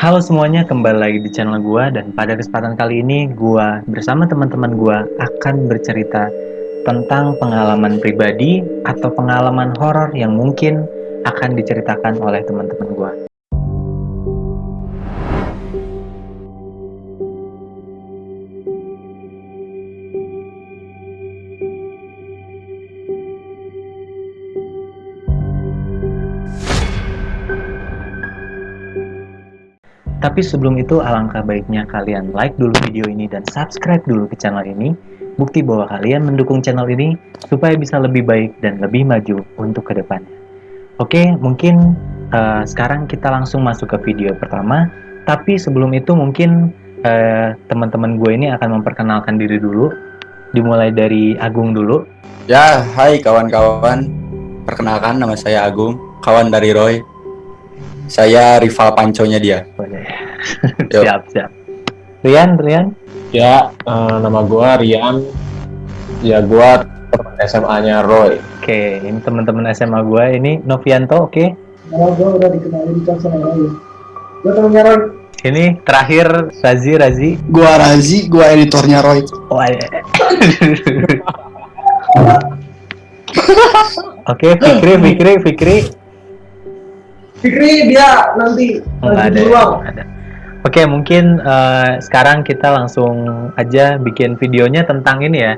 Halo semuanya, kembali lagi di channel gua dan pada kesempatan kali ini gua bersama teman-teman gua akan bercerita tentang pengalaman pribadi atau pengalaman horor yang mungkin akan diceritakan oleh teman-teman gua. Tapi sebelum itu alangkah baiknya kalian like dulu video ini dan subscribe dulu ke channel ini. Bukti bahwa kalian mendukung channel ini supaya bisa lebih baik dan lebih maju untuk kedepannya. Oke, mungkin sekarang kita langsung masuk ke video pertama. Tapi sebelum itu mungkin teman-teman gue ini akan memperkenalkan diri dulu. Dimulai dari Agung dulu. Ya, hai kawan-kawan. Perkenalkan, nama saya Agung, kawan dari Roy. Saya rival panconya dia. Yuk. Siap. Rian. Ya, nama gua Rian. Ya, gua teman SMA-nya Roy. Oke, ini teman-teman SMA gue. Ini Novianto, oke. Nama gue udah dikenalin sama Roy. Gue temennya Roy. Ini terakhir Razi. Gua Razi, gua editornya Roy. Oh, iya. Oke, Fikri dia nanti nggak ada. Oke, mungkin sekarang kita langsung aja bikin videonya tentang ini ya,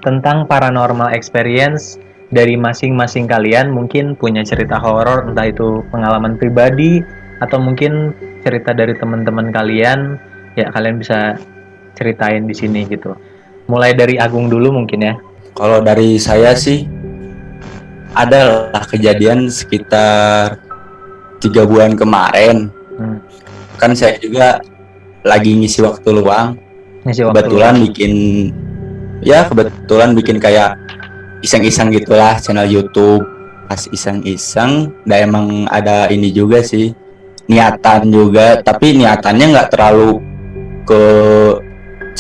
tentang paranormal experience dari masing-masing kalian. Mungkin punya cerita horor, entah itu pengalaman pribadi atau mungkin cerita dari teman-teman kalian, ya kalian bisa ceritain di sini gitu. Mulai dari Agung dulu mungkin ya. Kalau dari saya sih, adalah kejadian sekitar 3 bulan kemarin. Kan saya juga lagi ngisi waktu luang. Kebetulan bikin kayak iseng-iseng gitulah channel YouTube. Pas iseng-iseng, emang ada ini juga sih, niatan juga. Tapi niatannya nggak terlalu ke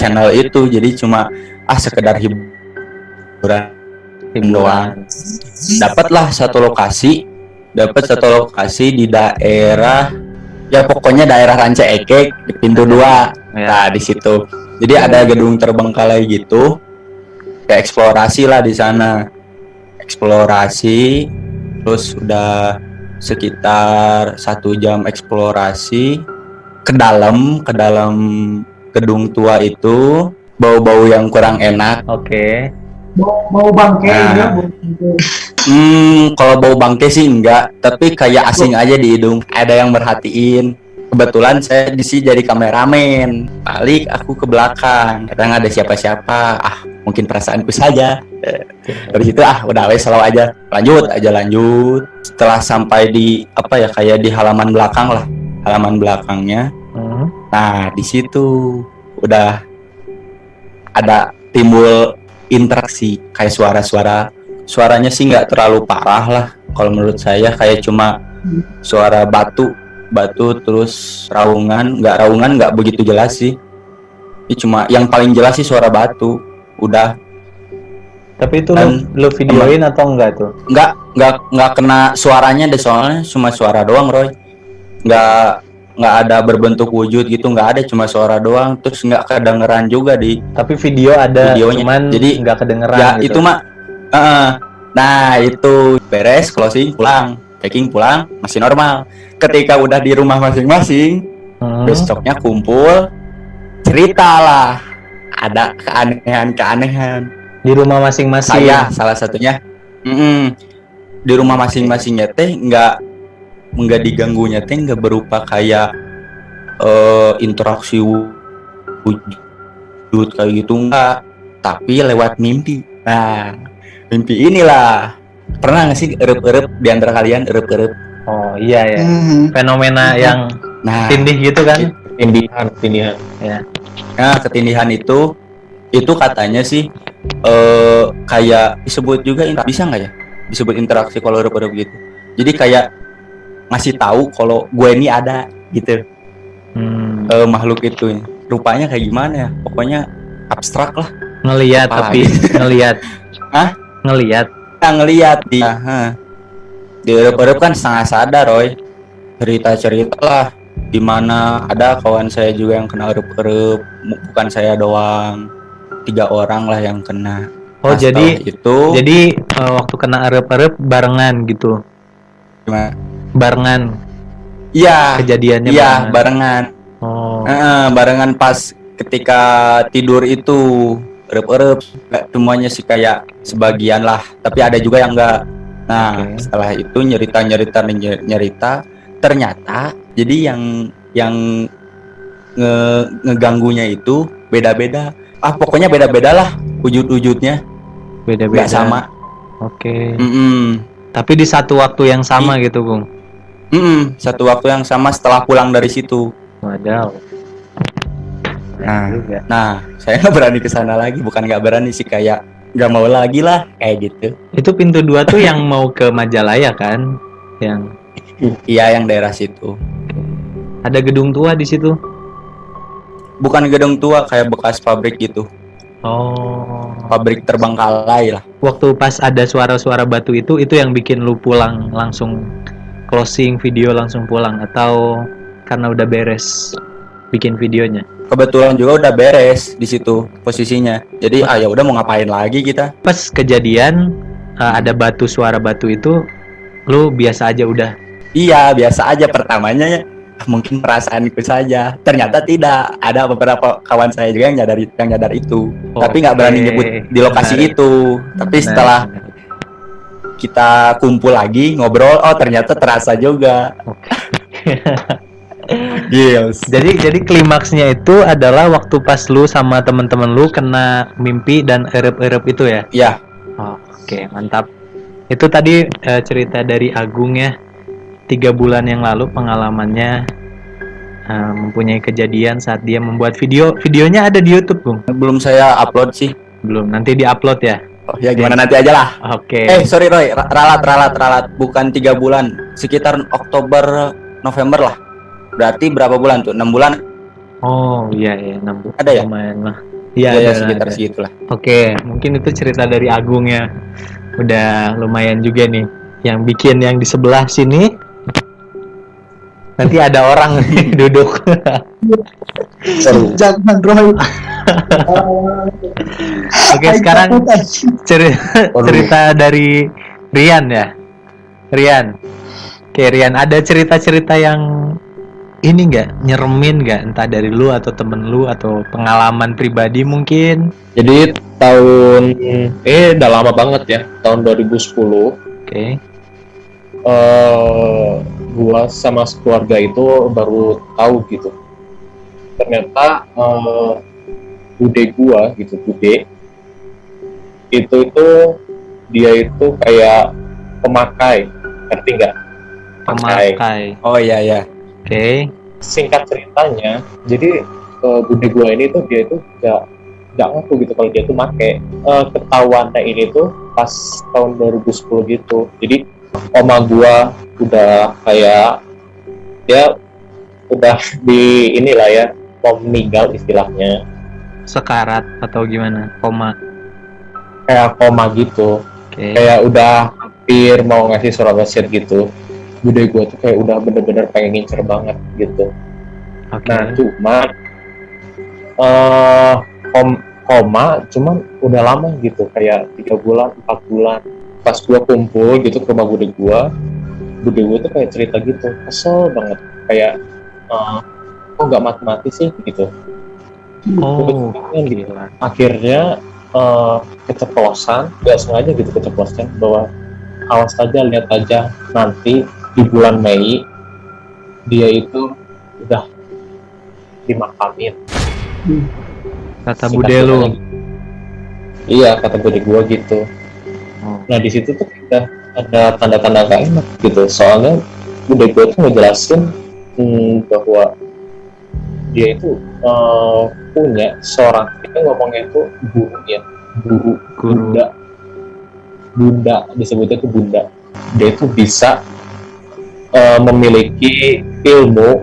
channel itu, jadi cuma sekedar hiburan doang. Dapatlah satu lokasi di daerah, ya pokoknya daerah Ranca Ekek di pintu 2. Nah, di situ. Jadi ada gedung terbengkalai gitu. Kayak eksplorasi lah di sana. Eksplorasi, terus udah sekitar 1 jam eksplorasi ke dalam gedung tua itu, bau-bau yang kurang enak. Oke. Mau bangke ya, kalau bau bangke sih enggak, tapi kayak asing aja di hidung. Ada yang merhatiin. Kebetulan saya di sini jadi kameramen. Balik aku ke belakang. Kadang ada siapa-siapa. Mungkin perasaanku saja. Dari situ udah wes selalu aja. Lanjut. Setelah sampai di kayak di halaman belakang lah. Halaman belakangnya. Nah, di situ udah ada timbul interaksi, kayak suaranya sih nggak terlalu parah lah kalau menurut saya, kayak cuma suara batu terus raungan nggak begitu jelas sih. Ini cuma yang paling jelas sih suara batu udah. Tapi itu lu videoin atau enggak tuh? Nggak kena suaranya deh, soalnya cuma suara doang, Roy. Nggak ada berbentuk wujud gitu, nggak ada, cuma suara doang, terus nggak kedengeran juga tapi video ada videonya, cuman jadi nggak kedengeran ya gitu. Itu mah nah itu beres, closing, packing pulang, masih normal. Ketika udah di rumah masing-masing, besoknya kumpul, ceritalah ada keanehan di rumah masing-masing. Saya salah satunya di rumah masing-masingnya teh nggak diganggunya teh nggak berupa kayak interaksi wujud kayak gitu, enggak, tapi lewat mimpi. Nah, mimpi inilah, pernah nggak sih erup-erup di antara kalian erup-erup? Oh iya ya, fenomena yang tindih gitu kan? Tindihan ya. Nah, ketindihan itu katanya sih kayak disebut juga, bisa nggak ya disebut interaksi kalau erup-erup gitu. Jadi kayak ngasih tahu kalau gue ini ada gitu. Makhluk itu rupanya kayak gimana ya, pokoknya abstrak lah. Ngelihat di erup-erup kan setengah sadar, Roy. Cerita lah Dimana ada kawan saya juga yang kena erup-erup, bukan saya doang, 3 orang lah yang kena. Oh, Nah, setelah itu waktu kena arep-arep barengan gitu. gimana? Barengan Iya, kejadiannya iya barengan. barengan. Oh, Barengan pas ketika tidur itu erup-erup, nggak semuanya sih, kayak sebagian lah, tapi ada juga yang enggak. Nah, Oke. setelah itu nyerita, ternyata jadi yang ngeganggunya itu beda-beda. Pokoknya beda-beda lah wujud-wujudnya, Beda-beda. nggak sama. Oke. Mm-mm. Tapi di satu waktu yang sama gitu, Bung. Satu waktu yang sama setelah pulang dari situ. Wadaw. Nah, Juga. saya nggak berani ke sana lagi. Bukan nggak berani sih, kayak nggak mau lagi lah, kayak gitu. Itu pintu 2 tuh yang mau ke Majalaya kan? Yang Iya, yang daerah situ. ada gedung tua di situ. Bukan gedung tua, kayak bekas pabrik gitu. Oh. Pabrik terbengkalai lah. Waktu pas ada suara-suara batu itu yang bikin lu pulang langsung closing video langsung pulang, atau karena udah beres bikin videonya? Kebetulan juga udah beres di situ posisinya. Jadi ya udah, mau ngapain lagi kita? Pas kejadian ada suara batu itu, lu biasa aja udah. Iya, biasa aja pertamanya ya. Mungkin perasaanku saja. Ternyata tidak. Ada beberapa kawan saya juga yang nyadar itu. Tapi nggak berani nyebut di lokasi menarik. itu. Tapi setelah kita kumpul lagi ngobrol, oh ternyata terasa juga. Yes. Jadi klimaksnya itu adalah waktu pas lu sama teman-teman lu kena mimpi dan erep-erep itu ya? Iya. Oh, oke, mantap. Itu tadi cerita dari Agung ya. 3 bulan yang lalu pengalamannya mempunyai kejadian saat dia membuat video. Videonya ada di YouTube, Bung? Belum saya upload sih. Belum, nanti di-upload ya. Oh ya, gimana nanti aja lah. Oke. Sorry Roy, ralat. Bukan 3 bulan, sekitar Oktober, November lah. Berarti berapa bulan tuh? 6 bulan? Oh iya 6 bulan. Ada ya? Lumayan lah. Iya, Ya, ada, sekitar ada. segitulah. Oke, mungkin itu cerita dari Agung ya. Udah lumayan juga nih. Yang bikin yang di sebelah sini. Nanti ada orang nih duduk. Jangan Roy. Oke, sekarang cerita dari Rian ya. Rian. Oke, Rian, ada cerita-cerita yang ini nggak, nyeremin nggak, entah dari lu atau temen lu atau pengalaman pribadi mungkin? Jadi tahun udah lama banget ya, tahun 2010. Oke. Gua sama keluarga itu baru tahu gitu. Ternyata bude gua gitu, bude itu dia itu kayak pemakai, ngerti nggak? Pemakai. Oh iya. Oke. Singkat ceritanya, jadi bude gua ini tuh dia itu nggak ngaku gitu kalau dia tuh make. Ketahuannya ini tuh pas tahun 2010 gitu. Jadi oma gua udah kayak dia udah di inilah ya, mau meninggal istilahnya, Sekarat atau gimana? Koma. kayak koma gitu, Oke. kayak udah hampir mau ngasih surat wasiat gitu. Bude gua tuh kayak udah bener-bener pengen ngincer banget gitu. Oke. Nah cuman koma cuman udah lama gitu, kayak 3 bulan 4 bulan. Pas gua kumpul gitu ke rumah bude gua tuh kayak cerita gitu, kesel banget, kayak kok nggak mati-mati sih gitu. Oh, Gitu. gila. Akhirnya keceplosan, nggak sengaja gitu keceplosan, bahwa awas aja, lihat aja nanti di bulan Mei dia itu udah dimakamin. Kata Singkat bude lu. ceritanya. Iya, kata bude gua gitu. Oh. Nah di situ tuh udah ada tanda-tanda gak enak gitu, soalnya bude gua tuh ngejelasin bahwa dia itu punya seorang, kita ngomongnya itu guru ya, Guru. bunda disebutnya itu bunda. Dia itu bisa memiliki ilmu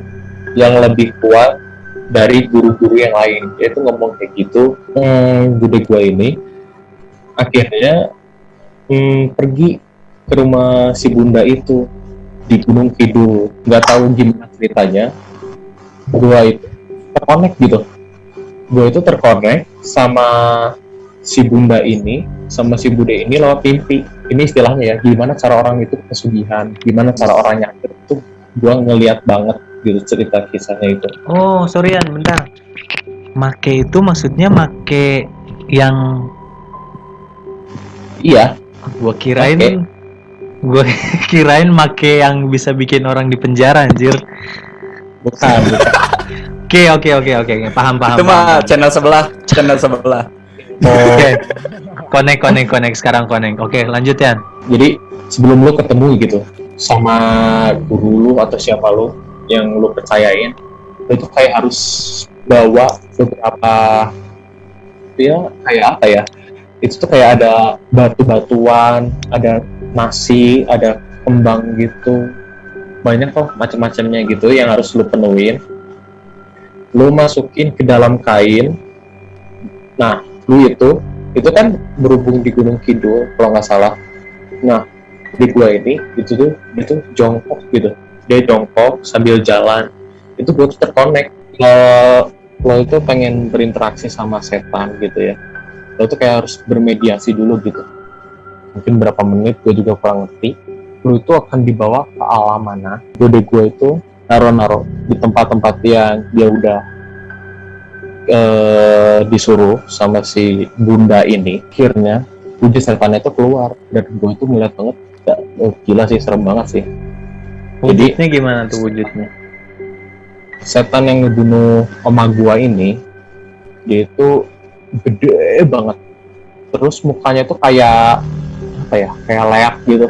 yang lebih kuat dari guru-guru yang lain. Dia itu ngomong kayak gitu. Bude gua ini akhirnya pergi ke rumah si bunda itu di Gunung Kidul. Nggak tahu gimana ceritanya, gue itu terkonek gitu. Gue itu terkonek sama si bunda ini, sama si bude ini lewat mimpi. Ini istilahnya ya, gimana cara orang itu pesugihan, gimana cara orang nyakitin itu, gue ngeliat banget gitu cerita kisahnya itu. Oh, sorryan, bentar. Make itu maksudnya make yang Iya, gua kirain gua kirain make yang bisa bikin orang di penjara anjir. bukan. Oke. Paham. Itu mah channel sebelah. Oke. Connect sekarang connect. Oke, lanjut Yan. Jadi sebelum lu ketemu gitu sama guru lu atau siapa lu yang lu percayain, lu itu kayak harus bawa beberapa, ya kayak apa ya? Itu tuh kayak ada batu-batuan, ada nasi, ada kembang gitu, banyak loh macam-macamnya gitu yang harus lu penuhin. Lu masukin ke dalam kain. Nah, lu itu kan berhubung di Gunung Kidul kalau nggak salah. Nah, di gua ini itu jongkok gitu. Dia jongkok sambil jalan. Itu gua tuh terkonek. Lo itu pengen berinteraksi sama setan gitu ya. Lo tuh kayak harus bermediasi dulu gitu. Mungkin berapa menit gue juga kurang ngerti. Lo itu akan dibawa ke alam mana. Bude gue itu naro di tempat-tempat yang dia udah disuruh sama si bunda ini. Akhirnya wujud setannya itu keluar dan gue itu ngeliat banget, gila sih, serem banget sih. Wujudnya gimana tuh wujudnya? Setan yang ngebunuh oma gua ini, dia itu gede banget. Terus mukanya tuh kayak apa ya? Kayak leak gitu.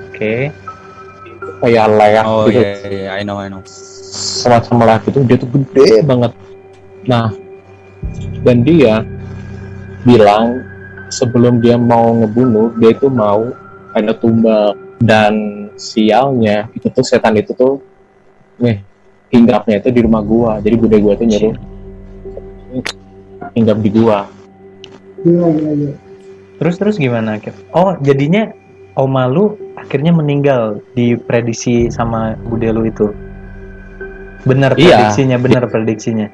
Oke. Kayak leak Oh gitu. iya, I know. Semacam leak gitu, dia tuh gede banget. Nah, dan dia bilang sebelum dia mau ngebunuh, dia itu mau ada tumbal. Dan sialnya itu tuh setan itu tuh hinggapnya itu di rumah gua. Jadi bude gua tuh nyuruh hinggap di gua. Iya. Terus gimana akhir? Oh, jadinya oma lu akhirnya meninggal diprediksi sama bude lu itu. Benar Iya. prediksinya.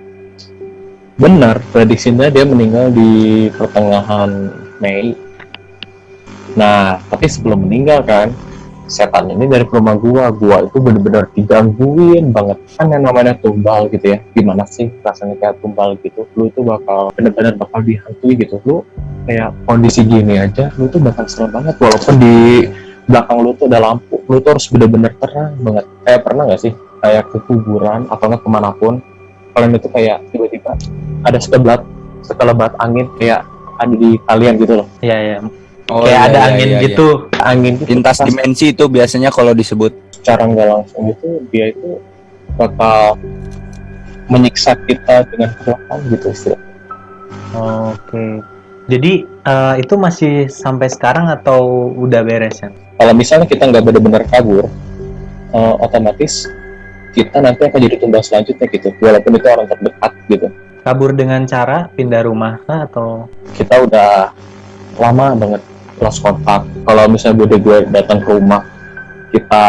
Benar, prediksinya dia meninggal di pertengahan Mei. Nah, tapi sebelum meninggal kan, setan ini dari rumah gua itu bener-bener digangguin banget. Kan yang namanya tumbal gitu ya, gimana sih rasanya kayak tumbal gitu, lu itu bener-bener bakal dihantui gitu. Lu kayak kondisi gini aja, lu tuh bakal serem banget, walaupun di belakang lu tuh ada lampu, lu tuh harus bener-bener terang banget. Kayak pernah gak sih, kayak ke kuburan atau nggak kemanapun, kalian itu kayak tiba-tiba ada sekelebat angin kayak ada di kalian gitu loh. Iya. Oh, Kayak iya, ada iya, angin iya, gitu. Angin itu Lintas pas dimensi itu biasanya kalau disebut. secara nggak langsung itu dia itu bakal menyiksa kita dengan kekuatan gitu istilahnya. Oke. Jadi itu masih sampai sekarang atau udah beres ya? Kalau misalnya kita nggak benar-benar kabur, otomatis kita nanti akan jadi tumbal selanjutnya gitu, walaupun itu orang terdekat gitu. Kabur dengan cara pindah rumah kah atau? Kita udah lama banget lost kontak. Kalau misalnya bude gue datang ke rumah, kita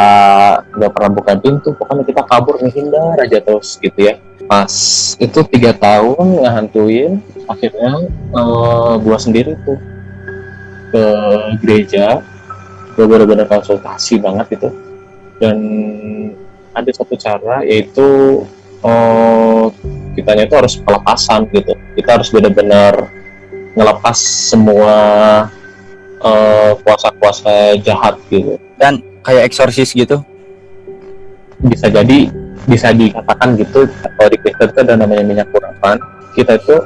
nggak pernah buka pintu, pokoknya kita kabur, menghindar aja terus gitu ya. Pas itu 3 tahun ngehantuin, akhirnya gue sendiri tuh ke gereja, gue benar-benar konsultasi banget itu. Dan ada satu cara, yaitu kitanya itu harus pelepasan gitu. Kita harus benar-benar ngelepas semua kuasa-kuasa jahat gitu. Dan kayak eksorsis gitu. Bisa dikatakan gitu. Kalau di Kristen itu ada namanya minyak urapan. Kita itu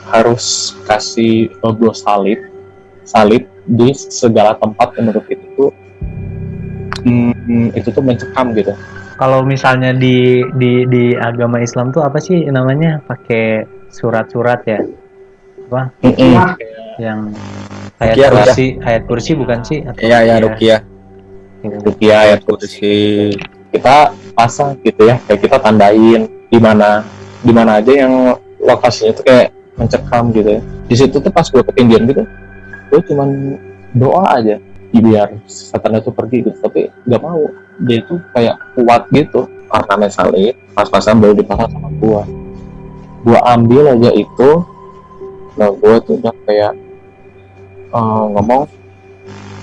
harus kasih logo salib di segala tempat yang menurut itu tuh mencekam gitu. Kalau misalnya di agama Islam tuh apa sih namanya? Pakai surat-surat ya? Apa? Yang ayat kursi bukan sih? Atau Iya, Ruqyah. Ruqyah, ayat kursi. Kita pasang gitu ya, kayak kita tandain di mana aja yang lokasinya tuh kayak mencekam gitu ya. Di situ tuh pas gue ketindihan gitu, gue cuman doa aja biar setannya tuh pergi gitu, tapi nggak mau. Dia tuh kayak kuat gitu. warnanya salib, pas-pasan baru dipasang sama gua ambil aja itu. Nah gua tuh udah kayak ngomong,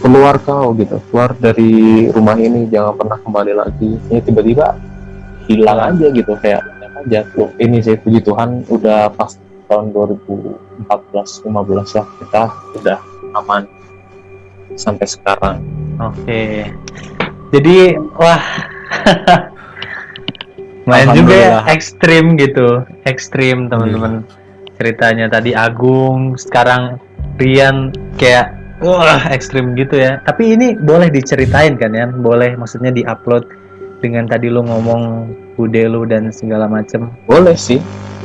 keluar kau gitu, keluar dari rumah ini, jangan pernah kembali lagi. Ini tiba-tiba hilang aja gitu, kayak aja tuh. Ini sih puji Tuhan udah pas tahun 2014-15 lah kita udah aman sampai sekarang. Oke. Jadi wah main juga ya, Alhamdulillah. ekstrim gitu, ekstrim teman-teman. Ceritanya tadi Agung, sekarang Rian, kayak wah ekstrim gitu ya. Tapi ini boleh diceritain kan ya, boleh, maksudnya diupload dengan tadi lu ngomong bude lu dan segala macem. Boleh sih,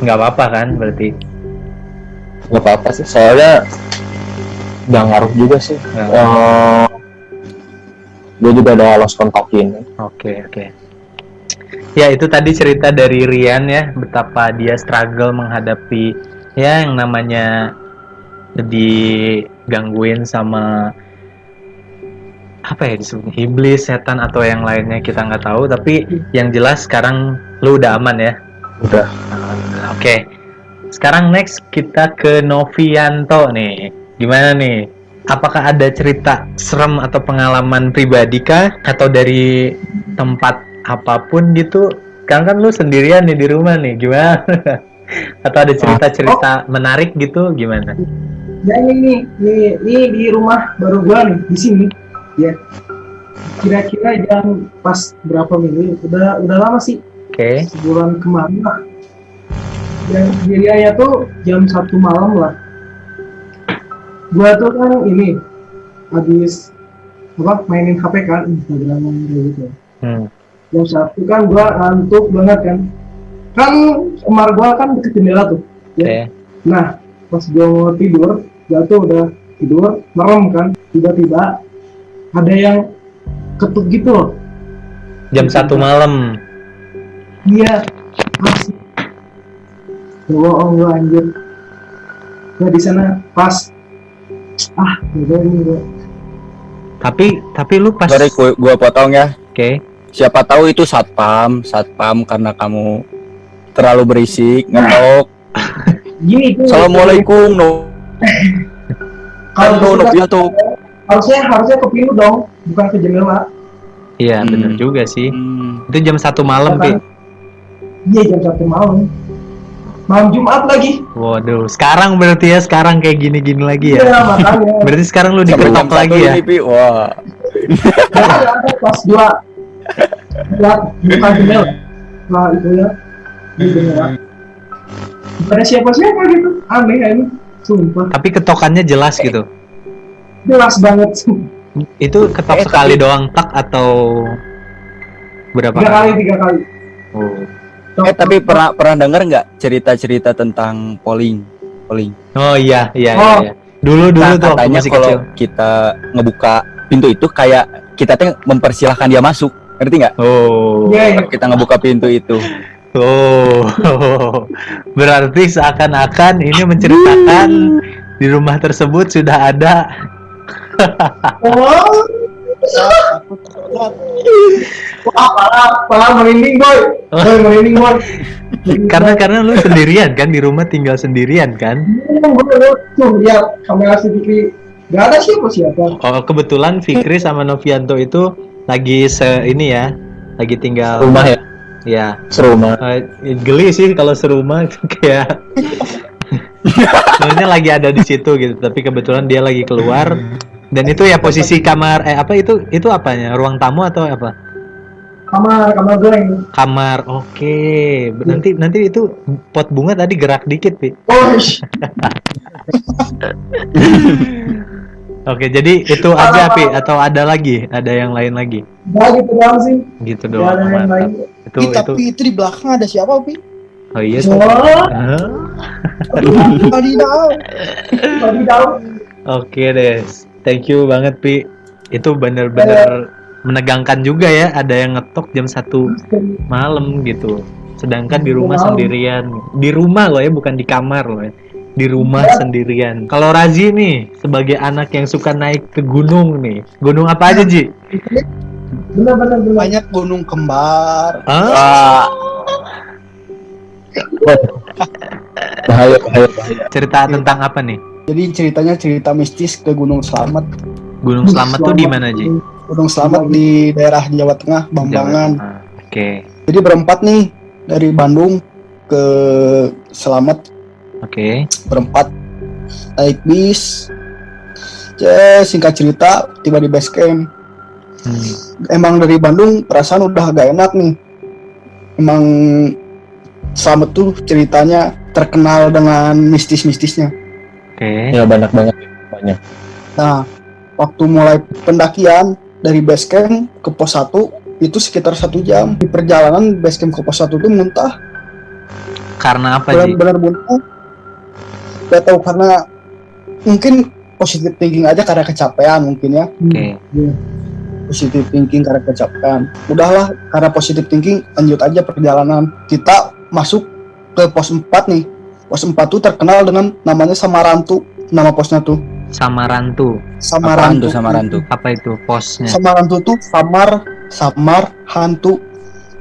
Nggak apa-apa kan berarti? nggak apa-apa sih, soalnya nggak ngaruh juga sih. Gue juga ada lost kontakin. Oke. Ya itu tadi cerita dari Rian ya, betapa dia struggle menghadapi ya yang namanya digangguin sama apa ya disebutnya, iblis, setan atau yang lainnya, kita nggak tahu. Tapi yang jelas sekarang lu udah aman ya. Udah. Alhamdulillah. Oke. Sekarang next kita ke Novianto nih. Gimana nih? Apakah ada cerita serem atau pengalaman pribadi kah? Atau dari tempat apapun gitu? Kan lu sendirian nih di rumah nih, gimana? Atau ada cerita-cerita menarik gitu, gimana? Ya ini di rumah baru gua nih di sini. Ya. Kira-kira jam pas berapa minggu? Udah lama sih. Oke. Sebulan kemarin lah. Dan kejadiannya tuh jam 1 malam lah. Gua tuh kan ini habis mainin HP kan, Instagram kayak gitu. Jam 1 kan gua ngantuk banget kan. Kan kamar gua kan deket jendela tuh. Ya. Nah, pas gua mau tidur, gua tuh udah tidur, merem kan. Tiba-tiba ada yang ketuk gitu loh. Jam 1 malam. Iya, asik. Gua anjir. Gua di sana pas udah ini gua. Tapi lu pas. Sorry, gua potong ya. Oke. Siapa tahu itu satpam karena kamu terlalu berisik, ngetok. Gini tuh. Assalamualaikum, Kalau Novianto. harusnya ke pintu dong, bukan ke jendela. Iya, bener juga sih. Itu jam 1 malam, Pi. Iya, jam 1 malam. Malam Jumat lagi. Waduh, sekarang berarti ya, sekarang kayak gini-gini lagi ya. Iya, makanya. Berarti sekarang lu Sampai diketok jam lagi 1 ya. ini, Pi. Wah. Ada pas dua buka jendela. Nah, itu ya. Di jendela. Gak ada siapa-siapa gitu. Aneh ini. Sumpah. Tapi ketokannya jelas gitu. Jelas banget. Itu ketok sekali doang tak atau berapa 3 kali. Oh. Tapi pernah dengar nggak cerita-cerita tentang polling? Oh iya. Oh. Dulu Nah, tuh waktu katanya masih kalau kecil. kita ngebuka pintu itu kayak kita tuh mempersilahkan dia masuk, ngerti nggak? Oh. Iya. Kita ngebuka pintu itu. Oh. Berarti seakan-akan ini menceritakan di rumah tersebut sudah ada. Oh. Wah, parah merinding boy. Merinding boy. Karena lu sendirian kan, di rumah tinggal sendirian kan? Tuh lihat kamera CCTV, gak ada siapa-siapa. Oh, kebetulan Fikri sama Novianto itu lagi lagi tinggal Rumah ya, ya. serumah. Geli sih kalau serumah itu kayak sebenarnya lagi ada di situ gitu, tapi kebetulan dia lagi keluar. Dan itu ya posisi kamar itu apanya? Ruang tamu atau apa? Kamar gue ini. Kamar. Oke. Nanti itu pot bunga tadi gerak dikit, Pi. Oh, Oke, jadi itu aja, Pi, atau ada lagi? Ada yang lain lagi? nah gitu doang sih. Gitu Gak doang. ada yang lain. Mantap. Itu Tapi itu di belakang ada siapa, Pi? Oh iya. Oh, Hah? Wadidaw. Oke deh. Thank you banget, Pi. Itu bener-bener menegangkan juga ya, ada yang ngetok jam 1 malam gitu. Sedangkan di rumah sendirian. Di rumah loh ya, bukan di kamar loh ya. Di rumah sendirian. Kalau Razi nih, sebagai anak yang suka naik ke gunung nih. Gunung apa aja, Ji? Benar. Banyak gunung kembar. Ah, bahaya. Cerita tentang apa nih? Jadi ceritanya cerita mistis ke Gunung Slamet. Gunung Slamet tuh di mana, Ji? Gunung Slamet di daerah Jawa Tengah, Bambangan. Jawa Tengah. Oke. Jadi berempat nih dari Bandung ke Slamet, Oke. berempat naik bis. Singkat cerita tiba di base camp. Emang dari Bandung perasaan udah agak enak nih. Emang Slamet tuh ceritanya terkenal dengan mistis-mistisnya. Oke. Ya banyak. Nah, waktu mulai pendakian dari base camp ke pos 1 itu sekitar 1 jam. Di perjalanan base camp ke pos 1 tuh muntah, Karena apa, Ji? benar-benar muntah. Gak tahu karena mungkin positive thinking aja karena kecapean mungkin ya. Oke. Positive thinking karena kecapean. Udahlah, karena positive thinking lanjut aja perjalanan. Kita masuk ke pos 4 nih. Pos 4 tuh terkenal dengan namanya Samarantu. Nama posnya tuh Samarantu. Samarantu. Samarantu. Apa itu posnya? Samarantu tuh samar hantu.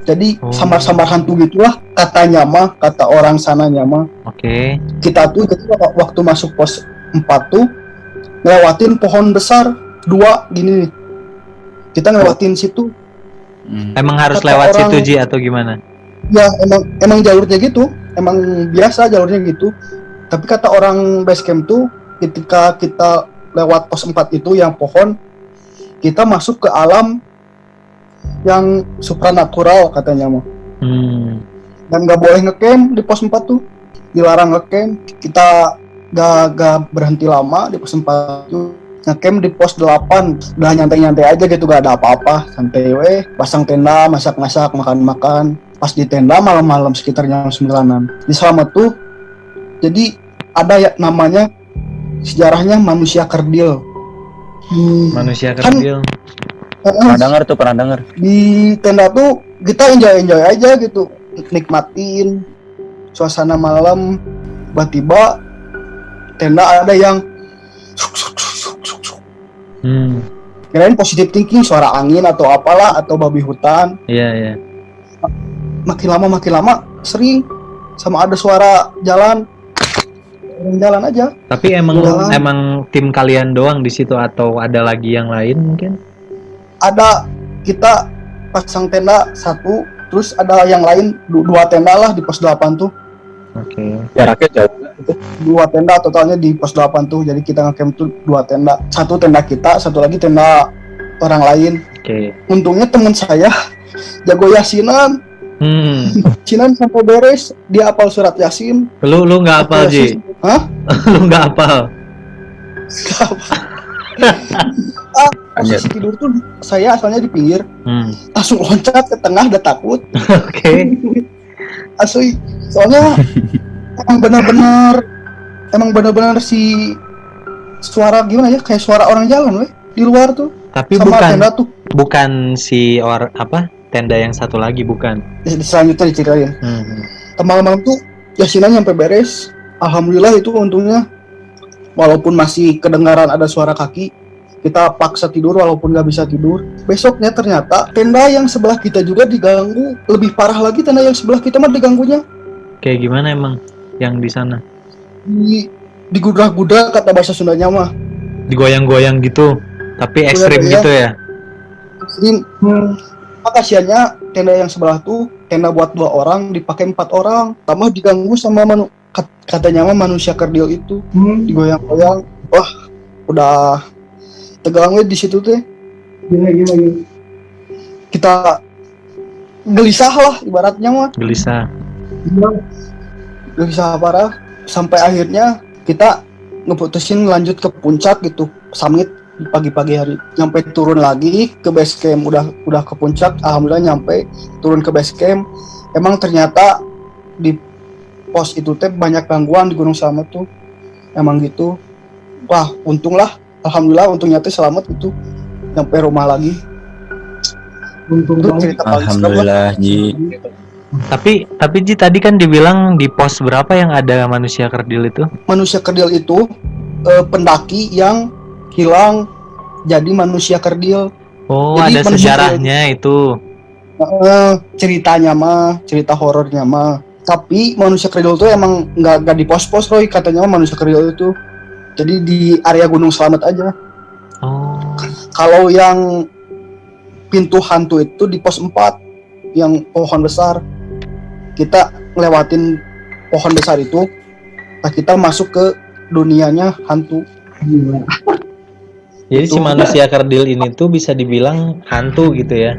Jadi Oh. samar hantu gitulah katanya mah, kata orang sananya mah. Oke. Kita tuh waktu masuk pos 4 tuh ngelewatin pohon besar 2 gini nih. Kita ngelewatin situ. Emang harus Kata lewat orang- situ, Ji, atau gimana? Ya emang jalurnya gitu. Emang biasa jalurnya gitu. Tapi kata orang base camp tuh ketika kita lewat pos 4 itu yang pohon, kita masuk ke alam yang supranatural katanya mah. Dan nggak boleh ngecamp di pos 4 tuh, dilarang ngecamp. Kita gak berhenti lama di pos 4 tuh, ngecamp di pos 8. Udah nyantai-nyantai aja gitu, gak ada apa-apa, santai weh, pasang tenda, masak-masak, makan-makan. Pas di tenda malam-malam sekitar jam 9-an di Slamet tuh, jadi ada ya namanya sejarahnya manusia kerdil. Manusia Kan- kerdil. Pernah dengar. Di tenda tuh kita enjoy aja gitu, nikmatin suasana malam. Tiba-tiba tenda ada yang kirain positive thinking, suara angin atau apalah, atau babi hutan. Iya. Makin lama sering sama ada suara jalan, orang jalan aja. Tapi emang Jalan. emang tim kalian doang di situ atau ada lagi yang lain mungkin? Ada, kita pasang tenda 1, terus ada yang lain 2 tenda lah di pos 8 tuh. Oke. Jaraknya jauh itu. 2 tenda totalnya di pos 8 tuh. Jadi kita ngecamp tuh 2 tenda. 1 tenda kita, 1 lagi tenda orang lain. Oke. Untungnya teman saya jago yasinan. Yasinan sampai beres, dia hafal surat Yasin. Lu nggak hafal, Ji? Hah? Lu nggak hafal? Posisi tidur tuh saya asalnya di pinggir, Hmm. langsung loncat ke tengah, udah takut. Oke. Asli, soalnya emang benar-benar si suara gimana ya, kayak suara orang jalan weh di luar tuh. Tapi Sama tenda tuh bukan si tenda yang satu lagi bukan. selanjutnya diceritain. Malam-malam tuh yasinan sampai beres. Alhamdulillah itu untungnya, walaupun masih kedengaran ada suara kaki, kita paksa tidur walaupun nggak bisa tidur. Besoknya ternyata tenda yang sebelah kita juga diganggu. Lebih parah lagi, tenda yang sebelah kita mah diganggunya Kayak gimana emang yang di sana? digudrak-gudrak, kata bahasa Sundanya mah. Digoyang-goyang gitu. Tapi ekstrim Goyang-goyang. gitu ya. Ekstrim. Kasiannya tenda yang sebelah tuh tenda buat 2 orang dipakai 4 orang, tambah diganggu sama katanya mah manusia kerdil itu, digoyang-goyang. Wah, udah tegang we di situ teh. Gila. Kita gelisah lah ibaratnya mah, Gelisah. gelisah parah. Sampai akhirnya kita ngeputusin lanjut ke puncak gitu, summit di pagi-pagi hari. Nyampe turun lagi ke base camp, udah ke puncak. Alhamdulillah nyampe, turun ke base camp. Emang ternyata di pos itu teh banyak gangguan di Gunung Slamet tuh. Emang gitu. Wah, untunglah, alhamdulillah untungnya teh selamat gitu. Nyampe rumah lagi. Untung Itu banget. cerita paling serem lah. Alhamdulillah, Ji. Tapi Ji tadi kan dibilang di pos berapa yang ada manusia kerdil itu? Manusia kerdil itu pendaki yang hilang jadi manusia kerdil. Oh, Jadi ada manusia sejarahnya itu. Ceritanya mah, cerita horornya mah. Tapi manusia kerdil tuh emang nggak di pos-pos, Roy. Katanya mah manusia kerdil itu. Jadi di area Gunung Slamet aja. Oh. Kalau yang pintu hantu itu di pos 4 yang pohon besar. Kita ngelewatin pohon besar itu, nah kita masuk ke dunianya hantu. Gila. Jadi si Itu. manusia kerdil ini tuh bisa dibilang hantu gitu ya?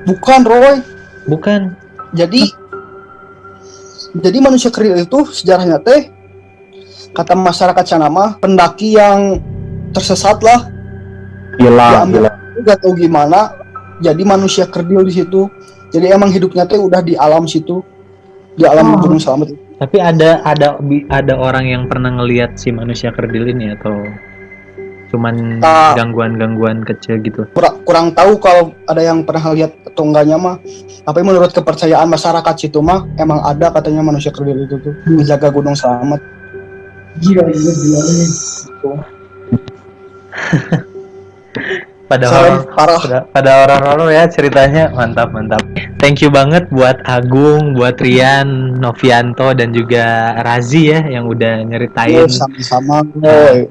Bukan, Roy. Bukan. Jadi manusia kerdil itu sejarahnya teh kata masyarakat sana mah pendaki yang tersesat lah, Hilang. nggak tahu gimana, jadi manusia kerdil di situ. Jadi emang hidupnya teh udah di alam situ, di alam Gunung Slamet. Tapi ada orang yang pernah ngelihat si manusia kerdil ini atau cuman Tak. gangguan-gangguan kecil gitu? Kurang tahu kalau ada yang pernah lihat atau enggaknya mah. Tapi menurut kepercayaan masyarakat situ mah emang ada katanya manusia kerdil itu tuh menjaga Gunung Slamet. Gila nih. Pada Selain horor, parah. pada horor ya ceritanya mantap. Thank you banget buat Agung, buat Rian, Novianto dan juga Razi ya yang udah nyeritain Sama-sama.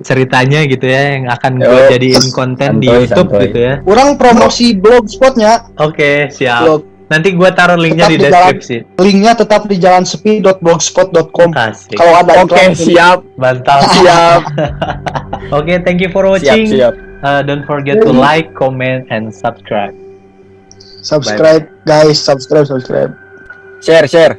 ceritanya gitu ya yang akan Yo, gue jadiin konten di santuy, YouTube santuy. gitu ya. Kurang promosi blogspotnya. Oke, siap. Blog. Nanti gue taruh linknya di Tetap di jalan. deskripsi. Linknya tetap di jalansepi.blogspot.com. Asik. Kalau ada iklan, siap. Mantap. Siap. Oke, thank you for Siap, watching. siap. Don't forget to like, comment, and subscribe. subscribe guys, subscribe. Share.